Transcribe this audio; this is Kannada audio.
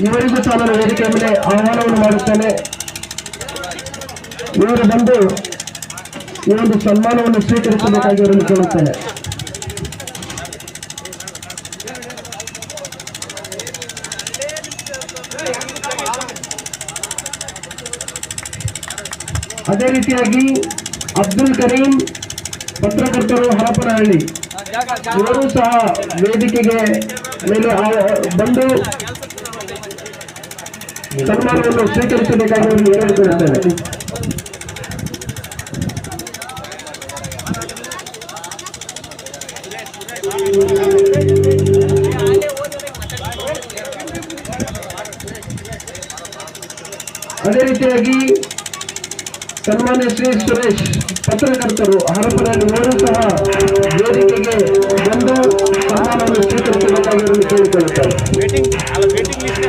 ಇವರಿಗೂ ಸಹ ನಾನು ವೇದಿಕೆ ಮೇಲೆ ಆಹ್ವಾನವನ್ನು ಮಾಡುತ್ತೇನೆ. ಇವರು ಬಂದು ಈ ಒಂದು ಸನ್ಮಾನವನ್ನು ಸ್ವೀಕರಿಸಬೇಕಾಗಿ ಅವರನ್ನು ಕೇಳುತ್ತೇನೆ. ಅದೇ ರೀತಿಯಾಗಿ ಅಬ್ದುಲ್ ಕರೀಂ ಪತ್ರಕರ್ತರು ಹರಪನಹಳ್ಳಿ ಇವರು ಸಹ ವೇದಿಕೆಗೆ ಮೇಲೆ ಬಂದು ಸನ್ಮಾನವನ್ನು ಸ್ವೀಕರಿಸಬೇಕಾಗಿ ಅವರನ್ನು ಕೇಳಿಕೊಳ್ಳುತ್ತೇನೆ. ಅದೇ ರೀತಿಯಾಗಿ ಸನ್ಮಾನ್ಯ ಶ್ರೀ ಸುರೇಶ್ ಪತ್ರಕರ್ತರು ಹರಪನಹಳ್ಳಿ ಇವರು ಸಹ ವೇದಿಕೆಗೆ ಬಂದು ಸನ್ಮಾನವನ್ನು ಸ್ವೀಕರಿಸಬೇಕಾಗಿ ಕೇಳಿಕೊಳ್ಳುತ್ತಾರೆ.